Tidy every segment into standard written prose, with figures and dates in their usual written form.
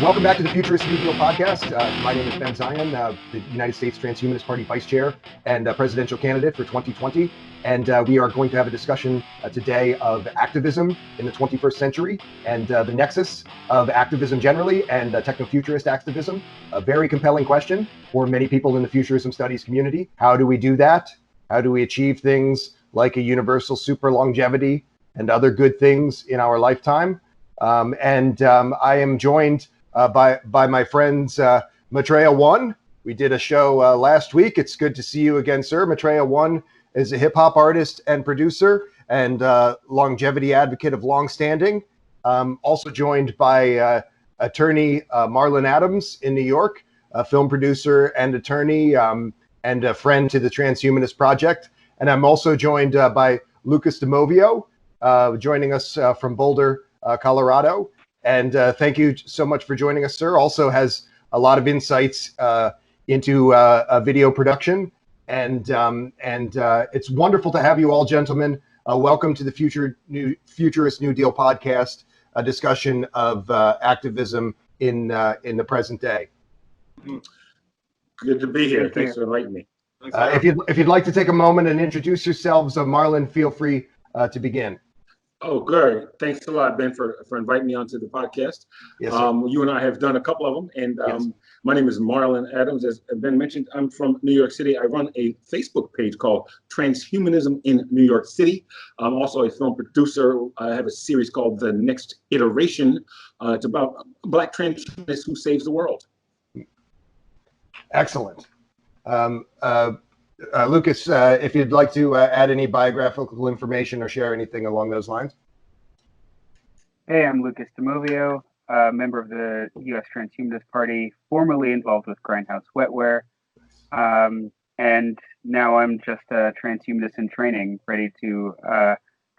Welcome back to the Futurist New Deal podcast. My name is Ben Zion, the United States Transhumanist Party Vice Chair and presidential candidate for 2020. And we are going to have a discussion today of activism in the 21st century and the nexus of activism generally and techno-futurist activism. A very compelling question for many people in the futurism studies community. How do we do that? How do we achieve things like a universal super longevity and other good things in our lifetime? I am joined by my friends Maitreya One. We did a show last week. It's good to see you again, sir. Maitreya One is a hip hop artist and producer and longevity advocate of longstanding. Also joined by attorney Marlon Adams in New York, a film producer and attorney and a friend to the Transhumanist Project. And I'm also joined by Lucas Dimoveo, joining us from Boulder, Colorado. And thank you so much for joining us, sir. Also has a lot of insights into video production. And it's wonderful to have you all, gentlemen. Welcome to the Futurist New Deal podcast, a discussion of activism in the present day. Good to be here. Thanks for inviting me. If you'd like to take a moment and introduce yourselves, Marlon, feel free to begin. Oh, good. Thanks a lot, Ben, for inviting me onto the podcast. Yes, sir. You and I have done a couple of them, and Yes. My name is Marlon Adams. As Ben mentioned, I'm from New York City. I run a Facebook page called Transhumanism in New York City. I'm also a film producer. I have a series called The Next Iteration. It's about Black transhumanists who saves the world. Excellent. Lucas, if you'd like to add any biographical information or share anything along those lines. Hey, I'm Lucas Dimoveo, member of the U.S. Transhumanist Party, formerly involved with Grindhouse Wetware, and now I'm just a transhumanist in training, ready to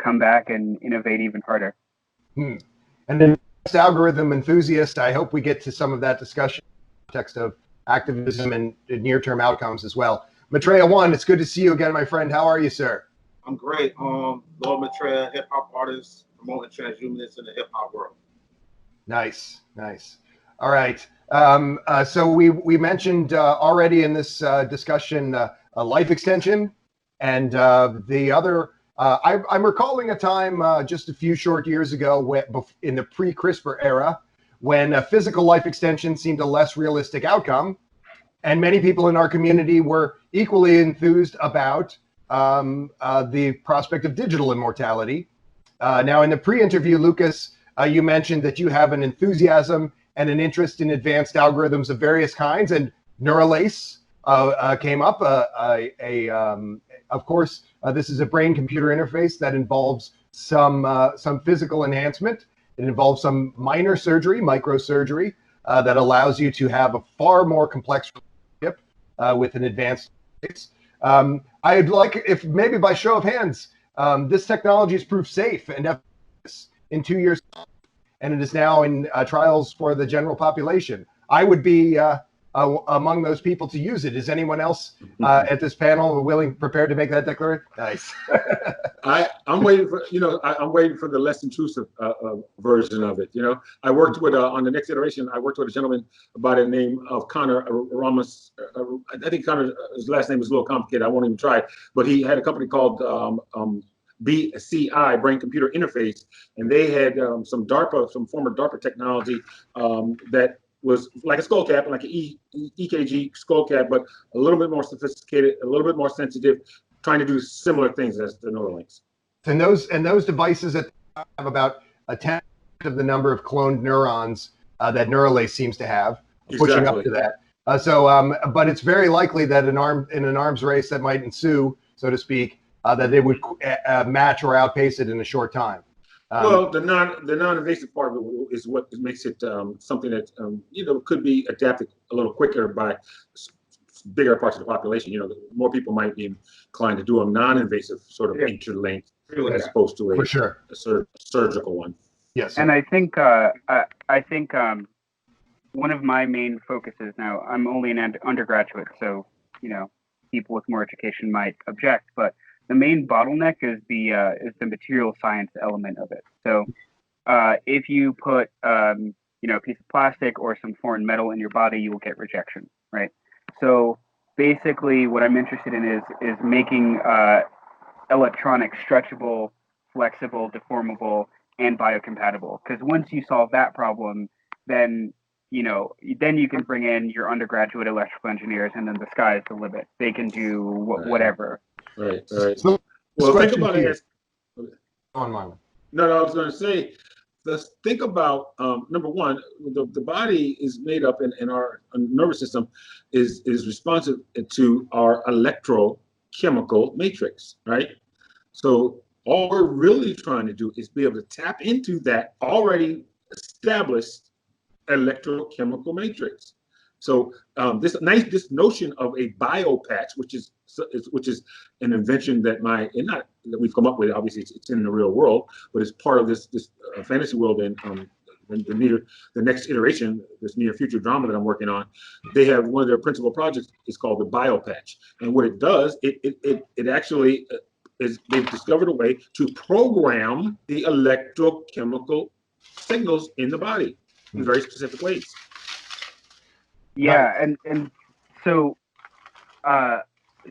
come back and innovate even harder. And then, as algorithm enthusiast, I hope we get to some of that discussion in the context of activism and near-term outcomes as well. Maitreya One, it's good to see you again, my friend. How are you, sir? I'm great. Lord Maitreya, hip hop artist, promoting transhumanism in the hip hop world. Nice. All right. So we mentioned already in this discussion life extension, and the other. I'm recalling a time just a few short years ago, in the pre-CRISPR era, when physical life extension seemed a less realistic outcome. And many people in our community were equally enthused about the prospect of digital immortality. Now, in the pre-interview, Lucas, you mentioned that you have an enthusiasm and an interest in advanced algorithms of various kinds, and Neuralace came up. Of course, this is a brain-computer interface that involves some physical enhancement. It involves some minor surgery, microsurgery, that allows you to have a far more complex relationship with an advanced interface. I'd like, if maybe by show of hands, this technology has proved safe and efficacious in 2 years, and it is now in trials for the general population. I would be among those people to use it. Is anyone else at this panel prepared to make that declaration? Nice. I'm waiting for I'm waiting for the less intrusive version of it. I worked with on the next iteration. I worked with a gentleman by the name of Connor Ramos. I think Connor's last name is a little complicated. I won't even try it. But he had a company called BCI, Brain Computer Interface, and they had some former DARPA technology that was like a skull cap, like an EKG skull cap, but a little bit more sophisticated, a little bit more sensitive, trying to do similar things as the Neuralinks. And those devices that have about a tenth of the number of cloned neurons that Neuralace seems to have, pushing up to that. But it's very likely that in an arms race that might ensue, so to speak, that they would match or outpace it in a short time. Well, the non-invasive part of it is what makes it something that could be adapted a little quicker by bigger parts of the population. More people might be inclined to do a non-invasive sort of interlink as opposed to a surgical one. Yes, and I think one of my main focuses now. I'm only an undergraduate, so people with more education might object, but the main bottleneck is the material science element of it. So if you put a piece of plastic or some foreign metal in your body, you will get rejection, right? So basically, what I'm interested in is making electronics stretchable, flexible, deformable, and biocompatible. Because once you solve that problem, then then you can bring in your undergraduate electrical engineers, and then the sky is the limit. They can do whatever. Right. Right. So, Well, think question about to it you. as On my one. no. I was going to say, let's think about number one, the body is made up, in our nervous system is responsive to our electrochemical matrix, right? So all we're really trying to do is be able to tap into that already established electrochemical matrix. So this notion of a bio patch, which is an invention that not that we've come up with. Obviously, it's in the real world, but it's part of this fantasy world. And the next iteration, this near future drama that I'm working on, they have one of their principal projects is called the bio patch. And what it does, it actually is they've discovered a way to program the electrochemical signals in the body in very specific ways. Yeah, and so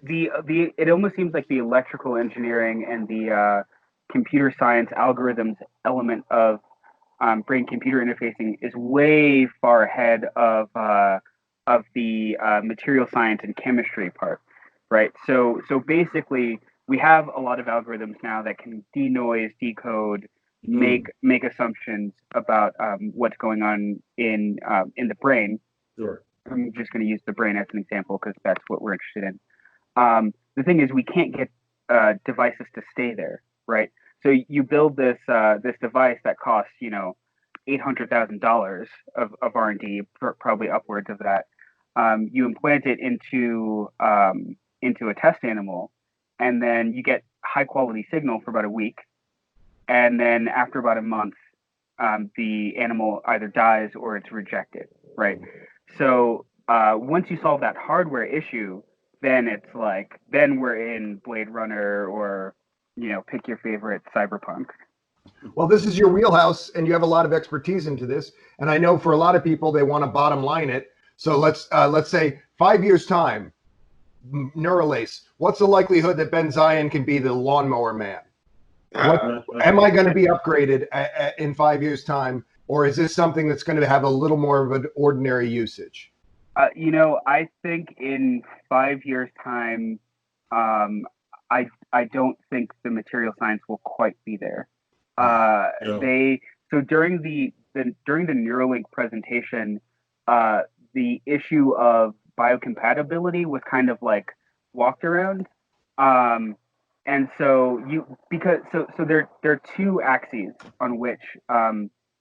it almost seems like the electrical engineering and the computer science algorithms element of brain computer interfacing is way far ahead of the material science and chemistry part, right? So basically, we have a lot of algorithms now that can denoise, decode, make assumptions about what's going on in the brain. Sure. I'm just going to use the brain as an example because that's what we're interested in. The thing is, we can't get devices to stay there, right? So you build this device that costs $800,000 of R&D, probably upwards of that. You implant it into a test animal, and then you get high quality signal for about a week, and then after about a month, the animal either dies or it's rejected, right? So once you solve that hardware issue, then we're in Blade Runner or pick your favorite cyberpunk. Well, this is your wheelhouse, and you have a lot of expertise into this. And I know for a lot of people, they want to bottom line it. So let's say 5 years time, Neuralace. What's the likelihood that Ben Zion can be the Lawnmower Man? Am I going to be upgraded in 5 years time, or is this something that's going to have a little more of an ordinary usage? I think in 5 years time, I don't think the material science will quite be there. During the Neuralink presentation, the issue of biocompatibility was kind of like walked around. And so there are two axes on which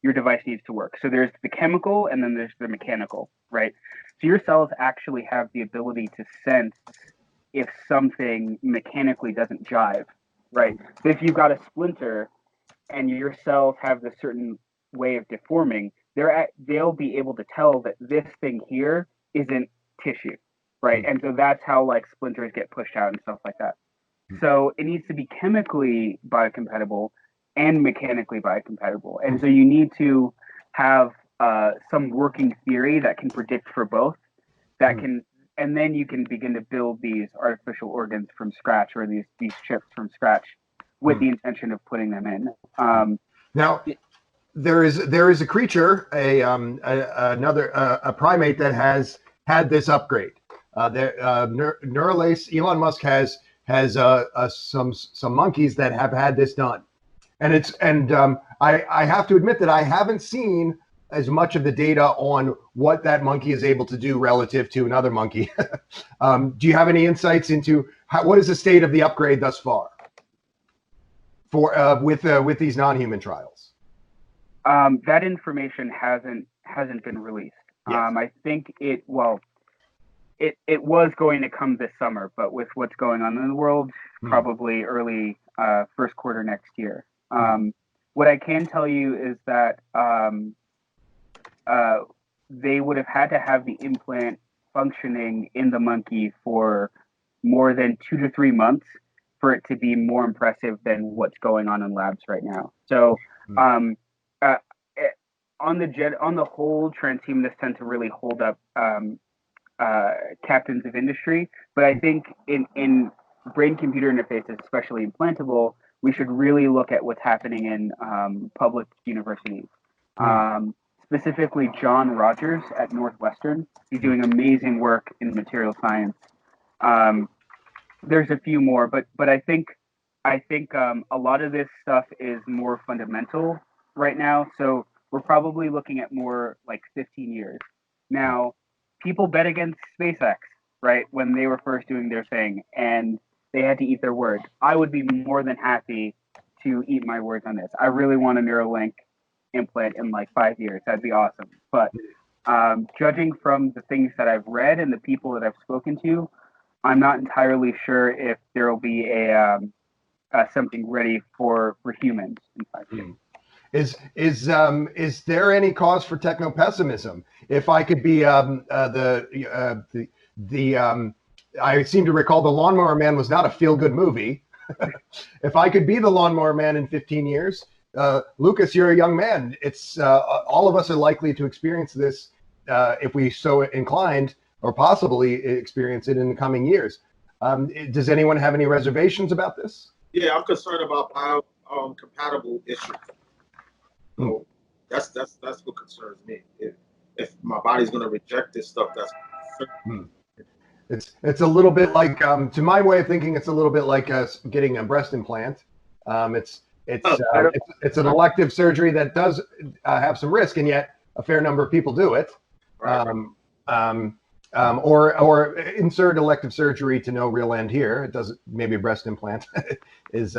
your device needs to work. So there's the chemical and then there's the mechanical, right? So your cells actually have the ability to sense if something mechanically doesn't jive, right? So if you've got a splinter and your cells have this certain way of deforming, they'll be able to tell that this thing here isn't tissue, right? And so that's how like splinters get pushed out and stuff like that. So it needs to be chemically biocompatible and mechanically biocompatible. And so you need to have some working theory that can predict for both, and then you can begin to build these artificial organs from scratch or these chips from scratch with the intention of putting them in. Now, there is a creature, a primate that has had this upgrade. Neuralace, Elon Musk has some monkeys that have had this done, and I have to admit that I haven't seen as much of the data on what that monkey is able to do relative to another monkey. Do you have any insights into what is the state of the upgrade thus far for with these non-human trials? That information hasn't been released. Yes. I think it was going to come this summer, but with what's going on in the world, probably early first quarter next year. What I can tell you is that they would have had to have the implant functioning in the monkey for more than 2 to 3 months for it to be more impressive than what's going on in labs right now. So on the whole, transhumanists tend to really hold up captains of industry, but I think in brain-computer interfaces, especially implantable, we should really look at what's happening in public universities. Specifically, John Rogers at Northwestern. He's doing amazing work in material science. There's a few more, but I think a lot of this stuff is more fundamental right now. So we're probably looking at more like 15 years. Now, people bet against SpaceX, right, when they were first doing their thing, and they had to eat their word. I would be more than happy to eat my words on this. I really want a Neuralink implant in like 5 years. That'd be awesome. But judging from the things that I've read and the people that I've spoken to, I'm not entirely sure if there will be a something ready for humans in 5 years. Is there any cause for techno pessimism? If I could be I seem to recall the Lawnmower Man was not a feel good movie. If I could be the Lawnmower Man in 15 years, Lucas, you're a young man. It's all of us are likely to experience this if we so inclined, or possibly experience it in the coming years. Does anyone have any reservations about this? Yeah, I'm concerned about compatible issues. So that's what concerns me. If my body's going to reject this stuff, it's a little bit like, to my way of thinking, it's a little bit like getting a breast implant. It's an elective surgery that does have some risk, and yet a fair number of people do it. Or insert elective surgery to no real end here. It doesn't, maybe a breast implant is,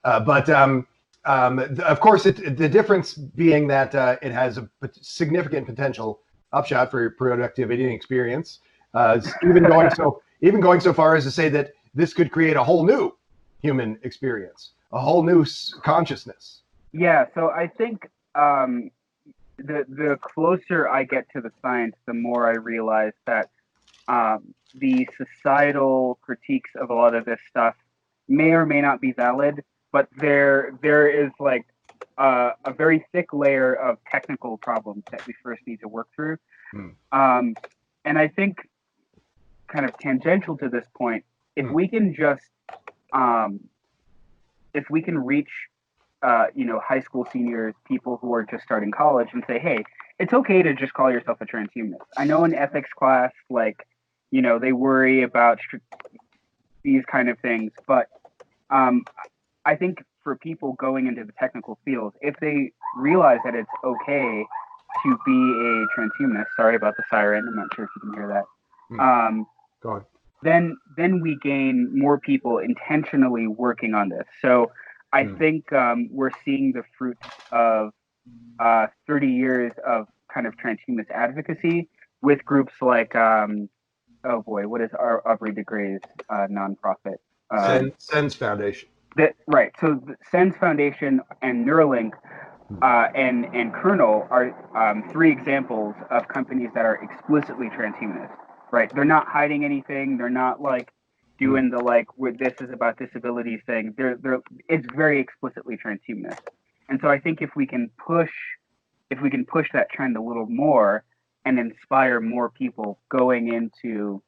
but of course, the difference being that it has a significant potential upshot for your productivity and experience. Even going so far as to say that this could create a whole new human experience, a whole new consciousness. Yeah. So I think the closer I get to the science, the more I realize that the societal critiques of a lot of this stuff may or may not be valid, but there is like a very thick layer of technical problems that we first need to work through. And I think, kind of tangential to this point, if we can just if we can reach high school seniors, people who are just starting college, and say, hey, it's okay to just call yourself a transhumanist. I know in ethics class, like, they worry about these kind of things, but I think for people going into the technical field, if they realize that it's okay to be a transhumanist, sorry about the siren, I'm not sure if you can hear that. Go on. Then we gain more people intentionally working on this. So I think we're seeing the fruits of 30 years of kind of transhumanist advocacy with groups like, oh boy, what is Aubrey de Grey's nonprofit? SENS Foundation. Right. So the SENS Foundation and Neuralink and Kernel are 3 examples of companies that are explicitly transhumanist. Right. They're not hiding anything. They're not like doing the this is about disabilities thing. It's very explicitly transhumanist. And so I think if we can push that trend a little more and inspire more people going into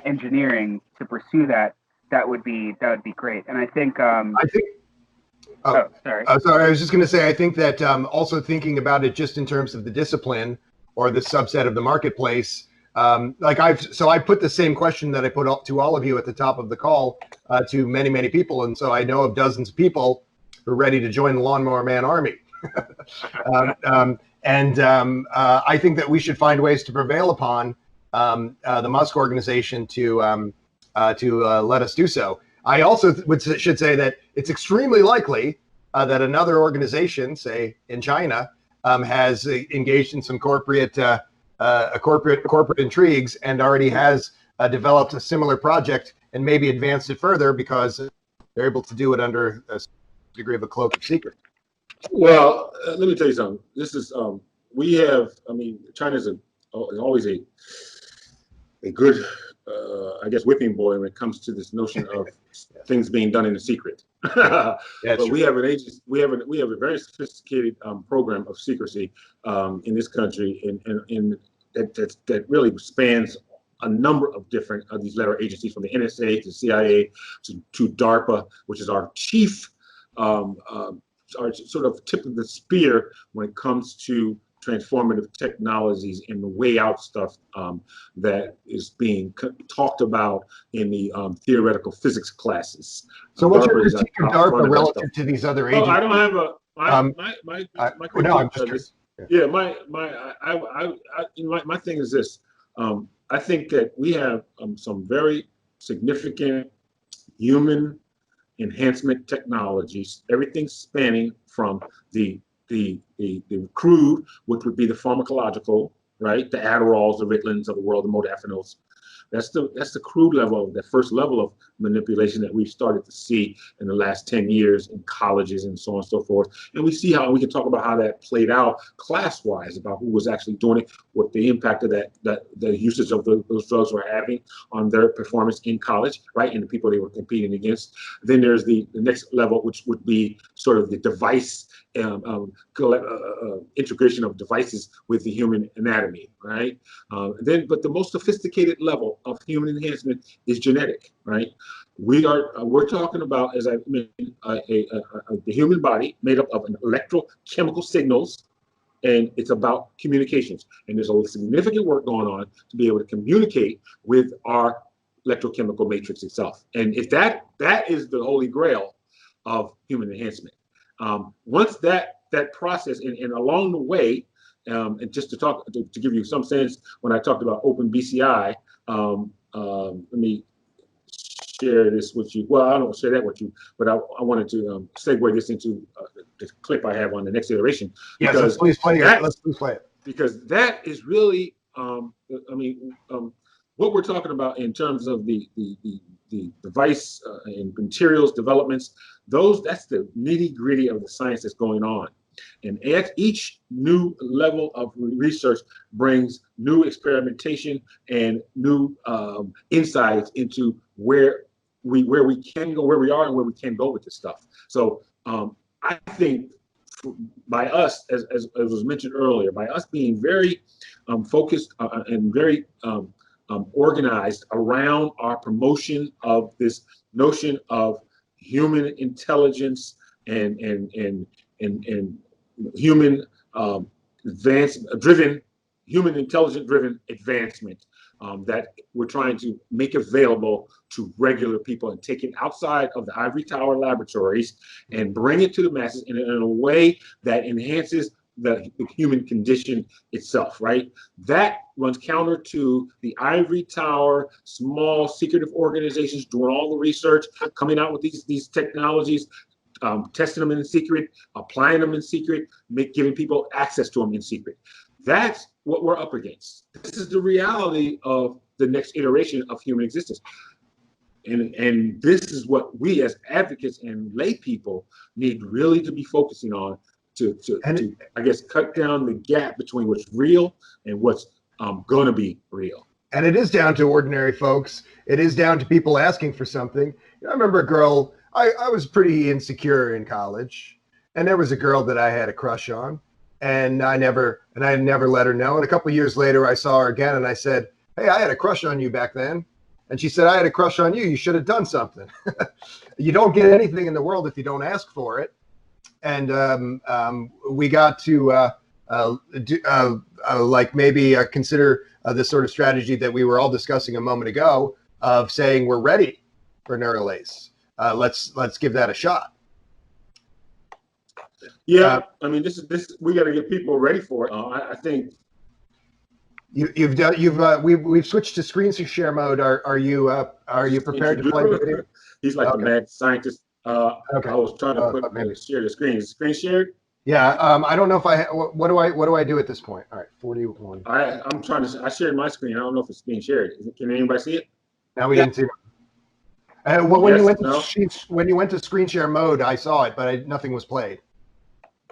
engineering to pursue that would be great. And I think sorry. Sorry, I was just going to say, I think that also thinking about it just in terms of the discipline or the subset of the marketplace, I put the same question that I put to all of you at the top of the call to many, many people. And so I know of dozens of people who are ready to join the Lawnmower Man army. I think that we should find ways to prevail upon the Musk organization to let us do so. I also should say that it's extremely likely that another organization, say in China, has engaged in some corporate intrigues and already has developed a similar project and maybe advanced it further because they're able to do it under a degree of a cloak of secret. Well, let me tell you something. This is China's always a good, I guess, whipping boy when it comes to this notion of things being done in secret. But we have an agency, we have a very sophisticated program of secrecy in this country, and that really spans a number of different of these letter agencies, from the NSA to CIA to DARPA, which is our chief, our sort of tip of the spear when it comes to transformative technologies and the way out stuff that is being talked about in the theoretical physics classes. So what's your critique of DARPA relative to these other agencies? Oh, I don't have a my critique. No, I'm just curious. Yeah, my thing is this. I think that we have some very significant human enhancement technologies, everything spanning from the crude, which would be the pharmacological, right? The Adderalls, the Ritalins of the world, the modafinils. That's the crude level, the first level of manipulation that we've started to see in the last 10 years in colleges and so on and so forth. And we see how we can talk about how that played out class-wise, about who was actually doing it, what the impact of the usage of those drugs were having on their performance in college, right? And the people they were competing against. Then there's the next level, which would be sort of the device integration of devices with the human anatomy, right? But the most sophisticated level of human enhancement is genetic, right? We're talking about, as I mentioned, the human body made up of electrochemical signals, and it's about communications. And there's a significant work going on to be able to communicate with our electrochemical matrix itself. And if that is the holy grail of human enhancement. Once that process, and along the way, and just to give you some sense, when I talked about open BCI, let me share this with you. Well, I don't share that with you, but I wanted to segue this into the clip I have on the next iteration. Yes, let's please play it. Let's please play it. Because that is really, what we're talking about in terms of the device and materials developments. That's the nitty gritty of the science that's going on. And at each new level of research brings new experimentation and new insights into where we can go, where we are, and where we can go with this stuff. So I think by us, as was mentioned earlier, by us being very focused and very organized around our promotion of this notion of human intelligence and human human intelligence driven advancement that we're trying to make available to regular people and take it outside of the ivory tower laboratories and bring it to the masses in a way that enhances the human condition itself, right? That runs counter to the ivory tower, small secretive organizations doing all the research, coming out with these technologies, testing them in secret, applying them in secret, giving people access to them in secret. That's what we're up against. This is the reality of the next iteration of human existence. And this is what we as advocates and lay people need really to be focusing on to I guess, cut down the gap between what's real and what's going to be real. And it is down to ordinary folks. It is down to people asking for something. I remember a girl, I was pretty insecure in college, and there was a girl that I had a crush on, and I never let her know. And a couple of years later, I saw her again, and I said, "Hey, I had a crush on you back then." And she said, "I had a crush on you. You should have done something." You don't get anything in the world if you don't ask for it. And we got to consider this sort of strategy that we were all discussing a moment ago of saying we're ready for Neuralace. Let's give that a shot. Yeah, I mean, this we got to get people ready for it. I think we've switched to screen share mode. Are you prepared to play the video? He's like a mad scientist. Okay. I was trying to share the screen. Is the screen shared? Yeah. I don't know if what do I do at this point? All right, 41. I'm trying to. I shared my screen. I don't know if it's being shared. Can anybody see it? No, we didn't see it. When you went to screen share mode, I saw it, but nothing was played.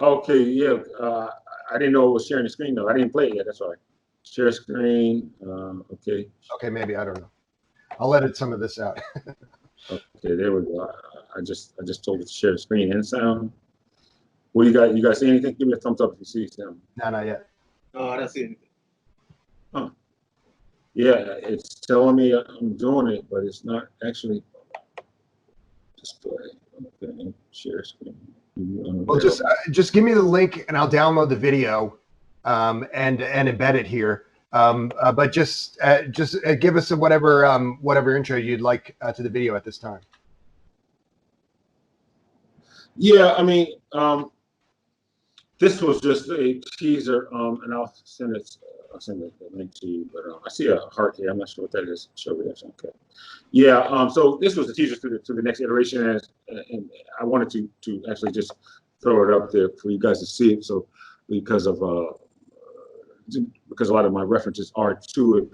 Okay. Yeah. I didn't know it was sharing the screen though. I didn't play it yet. That's all right. Share screen. Okay. Okay, maybe, I don't know. I'll edit some of this out. Okay, there we go. I just told it to share the screen and sound. What do you got? You guys see anything? Give me a thumbs up if you see sound. No, not yet. No, I don't see anything. Huh. Yeah, it's telling me I'm doing it, but it's not actually display. Okay, share screen. Well, just give me the link and I'll download the video and embed it here. But just give us whatever intro you'd like to the video at this time. Yeah, I mean, this was just a teaser, and I'll send the link to you. But I see a heart here. I'm not sure what that is. Show reaction. Okay. Yeah. So this was a teaser to the next iteration, and I wanted to actually just throw it up there for you guys to see it. So because a lot of my references are to it,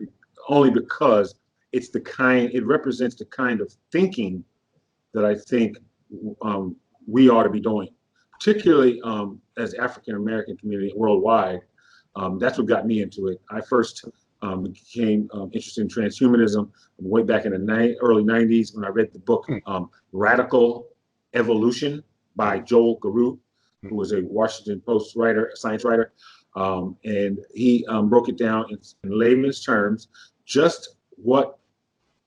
only because it represents the kind of thinking that I think we ought to be doing, particularly as African American community worldwide. That's what got me into it. I first became interested in transhumanism way back in the early 90s when I read the book Radical Evolution by Joel Garreau, who was a Washington Post writer, a science writer. And he broke it down in layman's terms, just what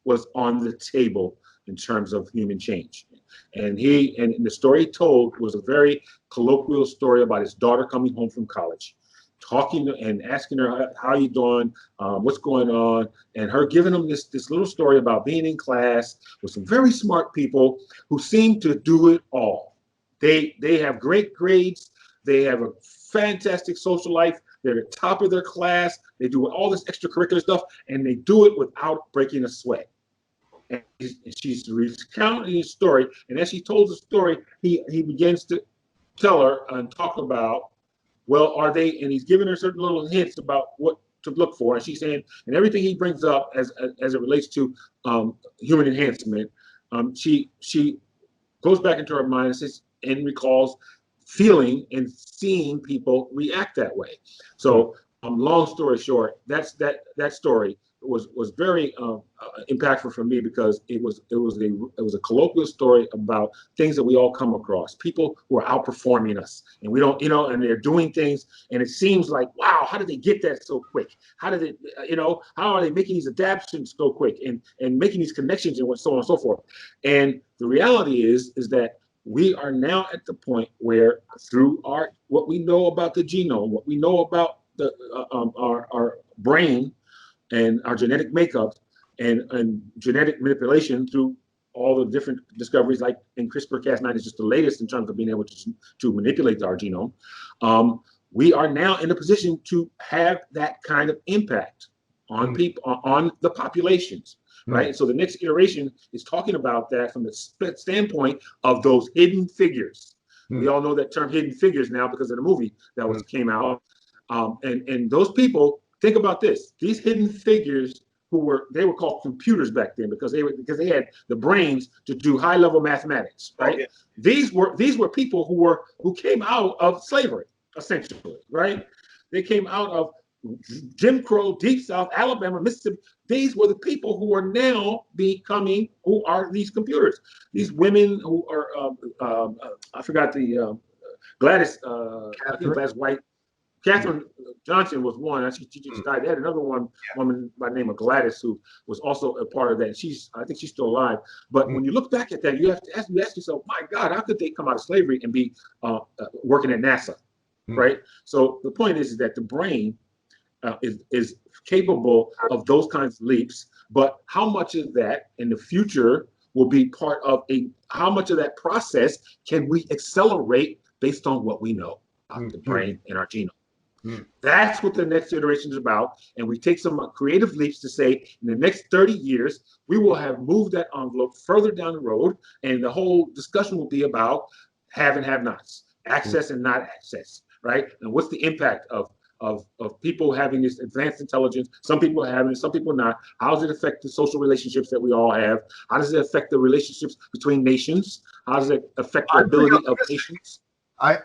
was on the table in terms of human change. And the story he told was a very colloquial story about his daughter coming home from college, talking and asking her, how you doing, what's going on, and her giving him this little story about being in class with some very smart people who seem to do it all. They have great grades, they have a fantastic social life, they're at the top of their class, they do all this extracurricular stuff, and they do it without breaking a sweat. And she's recounting his story, and as she told the story, he begins to tell her and talk about, well, are they, and he's giving her certain little hints about what to look for, and she's saying, and everything he brings up as it relates to human enhancement, she goes back into her mind and says, and recalls feeling and seeing people react that way. So long story short, that story was very impactful for me, because it was a colloquial story about things that we all come across, people who are outperforming us, and we don't, and they're doing things, and it seems like, wow, how did they get that so quick? How did it, how are they making these adaptations so quick and making these connections and so on and so forth? And the reality is that we are now at the point where, through what we know about the genome, what we know about the our brain and our genetic makeup and genetic manipulation through all the different discoveries, like in CRISPR-Cas9 is just the latest in terms of being able to manipulate our genome. We are now in a position to have that kind of impact on people, on the populations, right? So the next iteration is talking about that from the standpoint of those hidden figures. We all know that term hidden figures now because of the movie that came out. And those people, think about this, these hidden figures they were called computers back then because they had the brains to do high-level mathematics, right? Oh, yeah. These were people who came out of slavery, essentially, right? They came out of Jim Crow, Deep South, Alabama, Mississippi. These were the people who are now who are these computers. These women who are, I forgot the Gladys, I think Gladys White. Catherine Johnson was one. She just died. They had another woman by the name of Gladys who was also a part of that. I think she's still alive. But when you look back at that, you have to ask yourself, my God, how could they come out of slavery and be working at NASA, right? So the point is that the brain is capable of those kinds of leaps, but how much of that in the future will be part of how much of that process can we accelerate based on what we know about the brain and our genome? That's what the next iteration is about. And we take some creative leaps to say, in the next 30 years, we will have moved that envelope further down the road. And the whole discussion will be about have and have nots, access and not access, right? And what's the impact of people having this advanced intelligence? Some people having it, some people not. How does it affect the social relationships that we all have? How does it affect the relationships between nations? How does it affect the ability of nations? I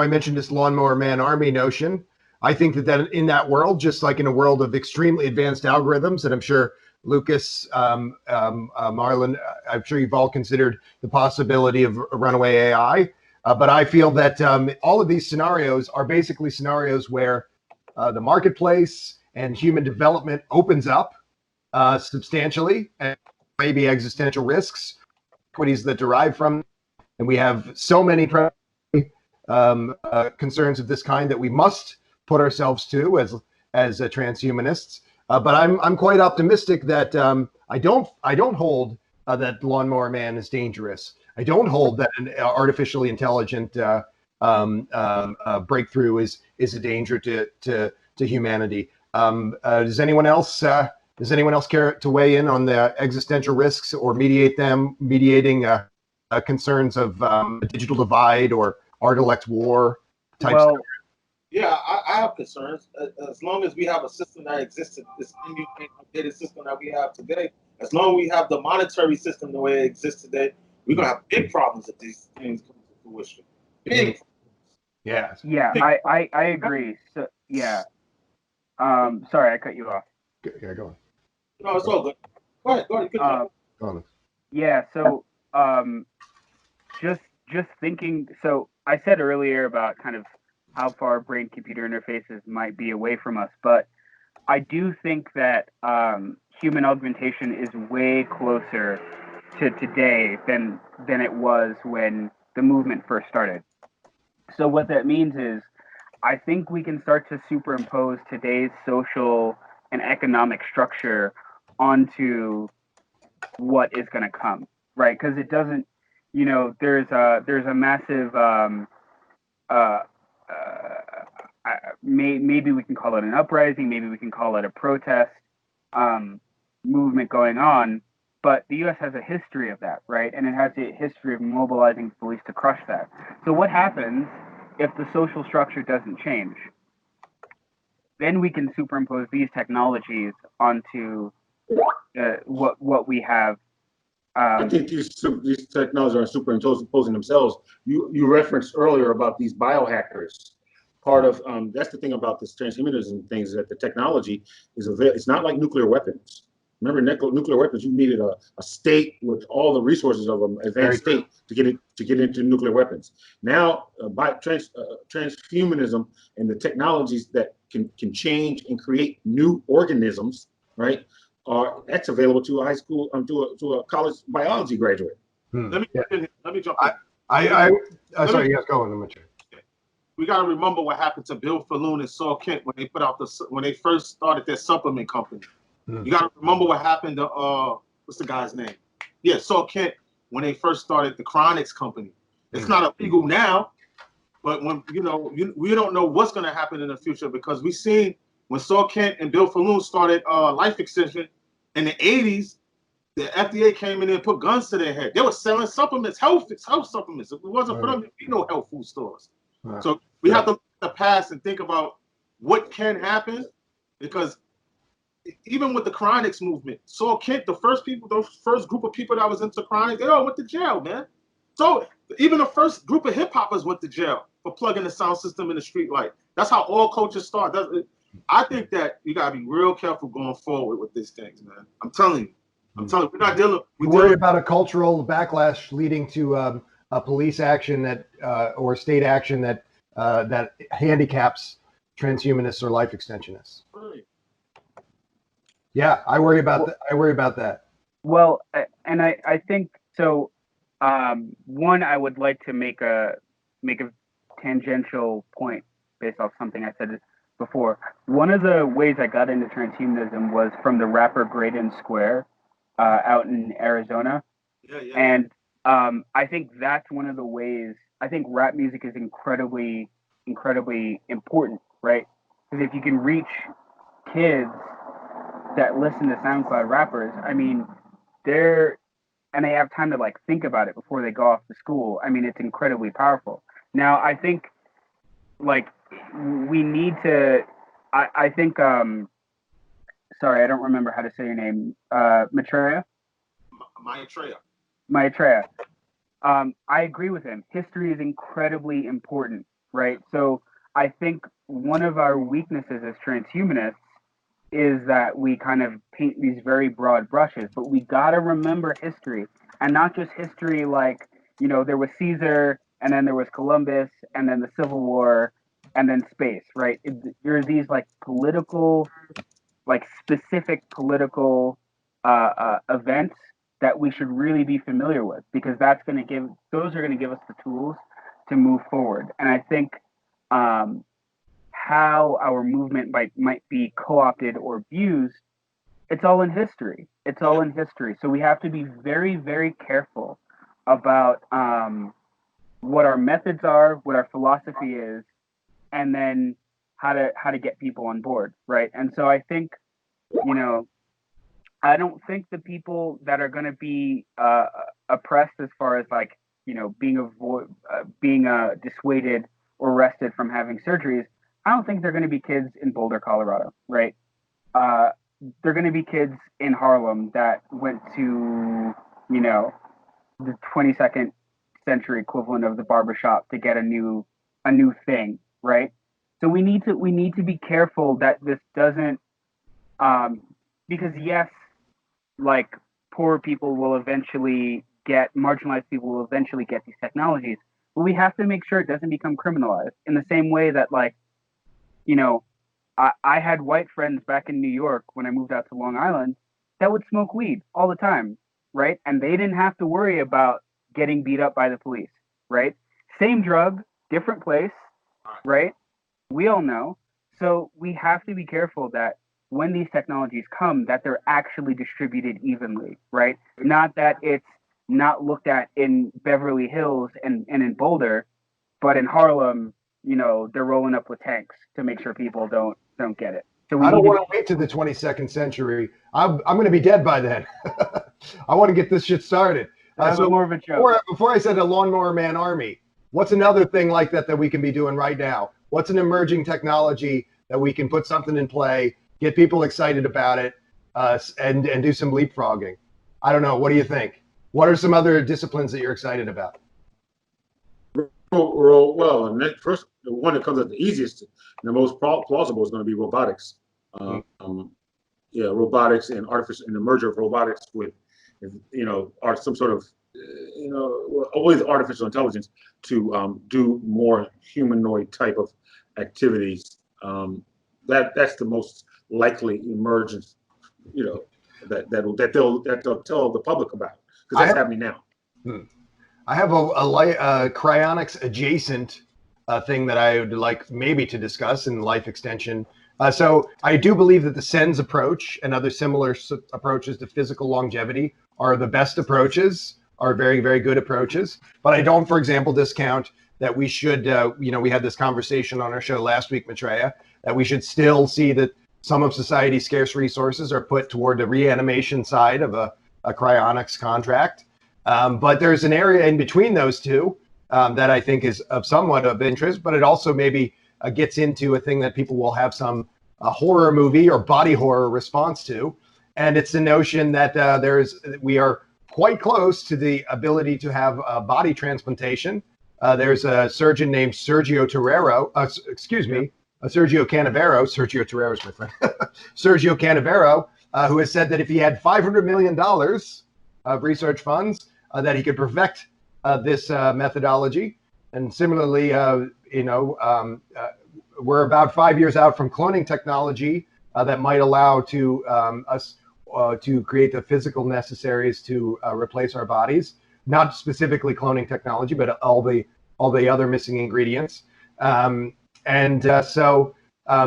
mentioned this Lawnmower Man army notion. I think that in that world, just like in a world of extremely advanced algorithms, that I'm sure Lucas, Marlon, I'm sure you've all considered the possibility of runaway AI. But I feel that all of these scenarios are basically scenarios where the marketplace and human development opens up substantially, and maybe existential risks, equities that derive from, and we have so many concerns of this kind that we must put ourselves to as transhumanists. But I'm quite optimistic that I don't hold that Lawnmower Man is dangerous. I don't hold that an artificially intelligent breakthrough is a danger to humanity. Does anyone else care to weigh in on the existential risks or mediating concerns of a digital divide or art-elect war type? Well, yeah, I have concerns. As long as we have a system that exists, this inhumane, outdated system that we have today, as long as we have the monetary system the way it exists today, we're gonna have big problems if these things come to fruition. Big. Yeah. Yeah, I agree. So yeah. Sorry, I cut you off. Yeah, go on. No, it's all good. Go ahead. Good job. Go on. Yeah, so just thinking, so I said earlier about kind of how far brain computer interfaces might be away from us, but I do think that human augmentation is way closer to today than it was when the movement first started. So what that means is I think we can start to superimpose today's social and economic structure onto what is going to come, right? Because it doesn't, there's a massive, maybe we can call it an uprising, maybe we can call it a protest movement going on, but the U.S. has a history of that, right? And it has a history of mobilizing police to crush that. So what happens if the social structure doesn't change? Then we can superimpose these technologies onto what we have. I think these technologies are superimposing themselves. You referenced earlier about these biohackers. Part of that's the thing about this transhumanism things, that the technology is it's not like nuclear weapons. Remember, nuclear weapons, you needed a state with all the resources of an advanced state to get into nuclear weapons. Now, by transhumanism and the technologies that can change and create new organisms, right? That's available to a high school, to a college biology graduate. Let me jump in. Sorry, you guys go on. We got to remember what happened to Bill Falloon and Saul Kent when they first started their supplement company. You got to remember what happened to what's the guy's name? Yeah, Saul Kent, when they first started the Chronics company. It's not illegal now, but when we don't know what's going to happen in the future, because we seen when Saul Kent and Bill Falloon started Life Extension in the 80s, the FDA came in and put guns to their head. They were selling supplements, health supplements. If it wasn't for them, there'd be no health food stores. So we have to look at the past and think about what can happen, because even with the Chronics movement, Saul Kent, the first group of people that was into Chronics, they all went to jail, man. So even the first group of hip hoppers went to jail for plugging the sound system in the street light. That's how all cultures start. I think that you gotta be real careful going forward with these things, man. I'm telling you, we're not dealing. We're worried about a cultural backlash leading to a police action that or state action that handicaps transhumanists or life extensionists. Right. Yeah, I worry about that. I worry about that. Well, and I think so. One, I would like to make a tangential point based off something I said before. One of the ways I got into transhumanism was from the rapper Graydon Square out in Arizona. Yeah. And I think that's one of the ways. I think rap music is incredibly important, right? Because if you can reach kids that listen to SoundCloud rappers, I mean, they have time to like think about it before they go off to school. I mean, it's incredibly powerful. Now, I think like we need to. I think. Sorry, I don't remember how to say your name. Maitreya. Maitreya. I agree with him. History is incredibly important, right? So I think one of our weaknesses as transhumanists is that we kind of paint these very broad brushes, but we got to remember history, and not just history like, there was Caesar, and then there was Columbus, and then the Civil War, and then space, right? There are these like political, like specific political events that we should really be familiar with, because those are going to give us the tools to move forward. And I think how our movement might be co-opted or abused, it's all in history. It's all in history. So we have to be very, very careful about what our methods are, what our philosophy is, and then how to get people on board, right? And so I think, I don't think the people that are going to be oppressed as far as like, being dissuaded or arrested from having surgeries, I don't think they're going to be kids in Boulder, Colorado, right? They're going to be kids in Harlem that went to, the 22nd century equivalent of the barbershop to get a new thing, right? So we need to be careful that this doesn't, because yes, like poor people will eventually marginalized people will eventually get these technologies, but we have to make sure it doesn't become criminalized in the same way that, like, I had white friends back in New York when I moved out to Long Island that would smoke weed all the time, right? And they didn't have to worry about getting beat up by the police, right? Same drug, different place, right? We all know. So we have to be careful that when these technologies come, that they're actually distributed evenly, right? Not that it's not looked at in Beverly Hills and in Boulder, but in Harlem, they're rolling up with tanks to make sure people don't get it. So I don't want to wait to the 22nd century. I'm going to be dead by then. I want to get this shit started. So more of a joke. Before I said a Lawnmower Man army, what's another thing like that we can be doing right now? What's an emerging technology that we can put something in play, get people excited about it, and do some leapfrogging? I don't know. What do you think? What are some other disciplines that you're excited about? Well, and first, the one that comes up the easiest and the most plausible is going to be robotics. Robotics and the merger of robotics with, some sort of, with artificial intelligence to do more humanoid type of activities. That's the most likely emergence, that they'll tell the public about, because that's happening now. I have a cryonics adjacent thing that I would like maybe to discuss in life extension. So I do believe that the SENS approach and other similar approaches to physical longevity are the best approaches, are very, very good approaches. But I don't, for example, discount that we should, we had this conversation on our show last week, Maitreya, that we should still see that some of society's scarce resources are put toward the reanimation side of a cryonics contract. But there's an area in between those two that I think is of somewhat of interest, but it also maybe gets into a thing that people will have some horror movie or body horror response to. And it's the notion that we are quite close to the ability to have body transplantation. There's a surgeon named Sergio Canavero. Sergio Torrero is my friend. Sergio Canavero, who has said that if he had $500 million of research funds, that he could perfect this methodology. And similarly, we're about 5 years out from cloning technology that might allow us to create the physical necessaries to replace our bodies. Not specifically cloning technology, but all the other missing ingredients. So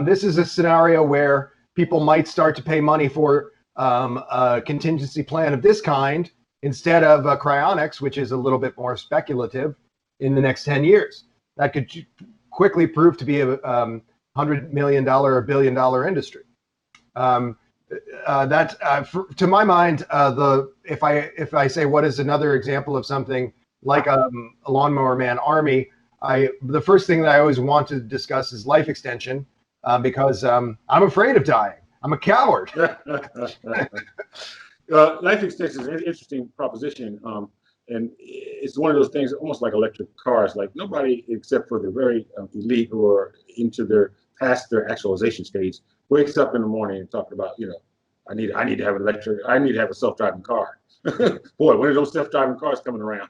this is a scenario where people might start to pay money for a contingency plan of this kind instead of cryonics, which is a little bit more speculative, in the next 10 years. That could quickly prove to be a $100 million or $1 billion industry. To my mind, if I say what is another example of something like a Lawnmower Man army, the first thing that I always want to discuss is life extension, because I'm afraid of dying. I'm a coward. Life extension is an interesting proposition, and it's one of those things almost like electric cars. Like nobody except for the very elite who are into their past their actualization stage, wakes up in the morning and talking about, I need to have I need to have a self-driving car. Boy, when are those self-driving cars coming around?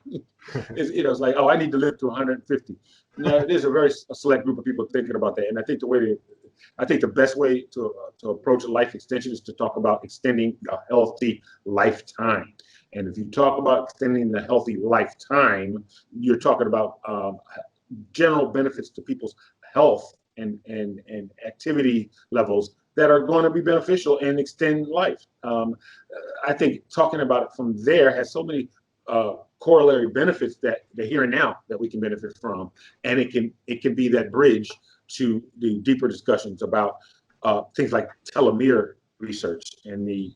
It's like, oh, I need to live to 150. Now, there's a very select group of people thinking about that, and I think the best way to approach life extension is to talk about extending a healthy lifetime. And if you talk about extending the healthy lifetime, you're talking about general benefits to people's health and activity levels that are going to be beneficial and extend life. I think talking about it from there has so many corollary benefits that the here and now that we can benefit from, and it can be that bridge to the deeper discussions about things like telomere research and the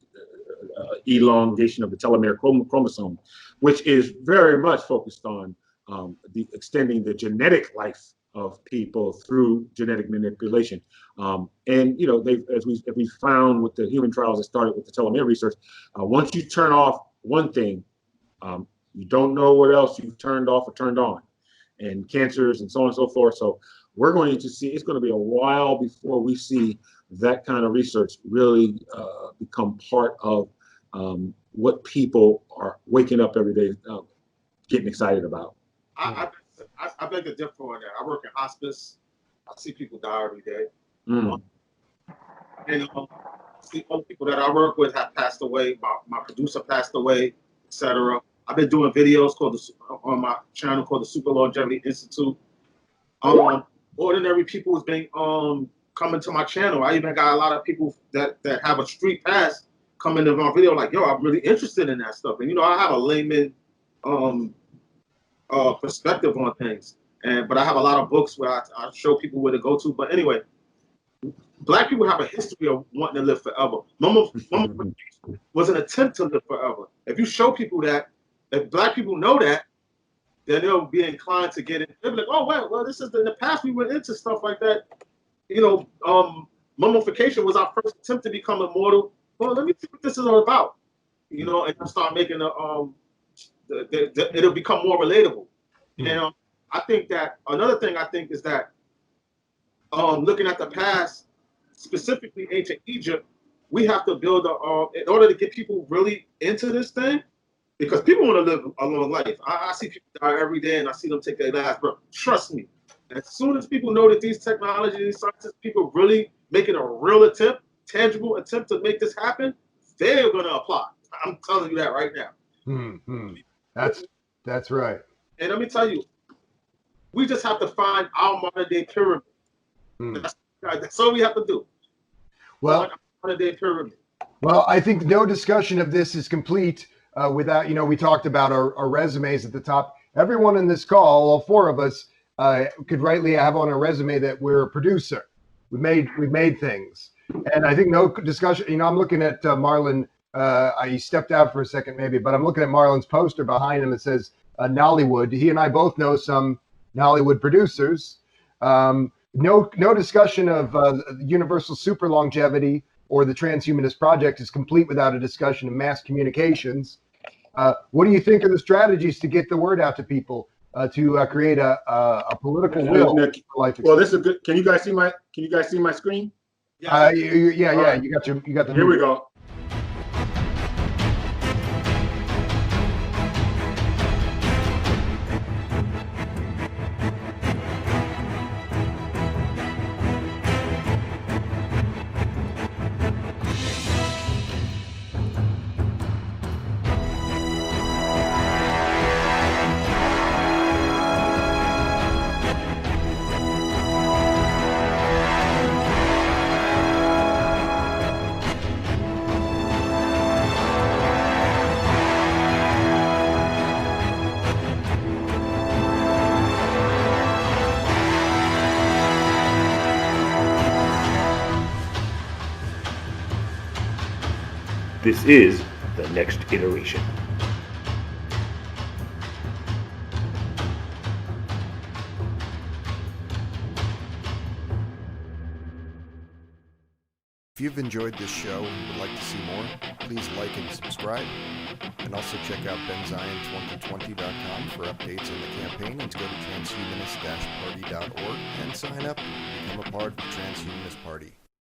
elongation of the telomere chromosome, which is very much focused on the extending the genetic life of people through genetic manipulation. And as we found with the human trials that started with the telomere research, once you turn off one thing, you don't know what else you've turned off or turned on, and cancers and so on and so forth. So we're going to see, it's going to be a while before we see that kind of research really become part of what people are waking up every day getting excited about. I beg to differ on that. I work in hospice. I see people die every day. And see other people that I work with have passed away. My producer passed away, etc. I've been doing videos on my channel called the Super Longevity Institute. Ordinary people has been coming to my channel. I even got a lot of people that have a street pass coming to my video like, yo, I'm really interested in that stuff. And I have a layman perspective on things, but I have a lot of books where I show people where to go to. But anyway, Black people have a history of wanting to live forever. Mama was an attempt to live forever. If you show people that, if Black people know that, then they'll be inclined to get it. They'll be like, oh, well, this is in the past we went into stuff like that. Mummification was our first attempt to become immortal. Well, let me see what this is all about. And I start making it'll become more relatable. And I think that another thing I think is that looking at the past, specifically ancient Egypt, we have to build in order to get people really into this thing, because people want to live a long life. I see people die every day, and I see them take their last breath. Trust me, as soon as people know that these technologies, these sciences, people really making a real attempt, tangible attempt to make this happen, they're going to apply. I'm telling you that right now. That's right. And let me tell you, we just have to find our modern day pyramid. That's all we have to do. Well, modern day pyramid. Well, I think no discussion of this is complete without, we talked about our resumes at the top. Everyone in this call, all four of us, could rightly have on a resume that we're a producer. We've made things. And I think no discussion, I'm looking at Marlon. He stepped out for a second maybe, but I'm looking at Marlon's poster behind him that says Nollywood. He and I both know some Nollywood producers. No discussion of universal super longevity or the transhumanist project is complete without a discussion of mass communications. What do you think are the strategies to get the word out to people to create a political will for life? Well, this is good. Can you guys see my screen? Yeah. You got the. Here we go. This is the next iteration. If you've enjoyed this show and would like to see more, please like and subscribe. And also check out benzion2020.com for updates on the campaign, and to go to transhumanist-party.org and sign up and become a part of the Transhumanist Party.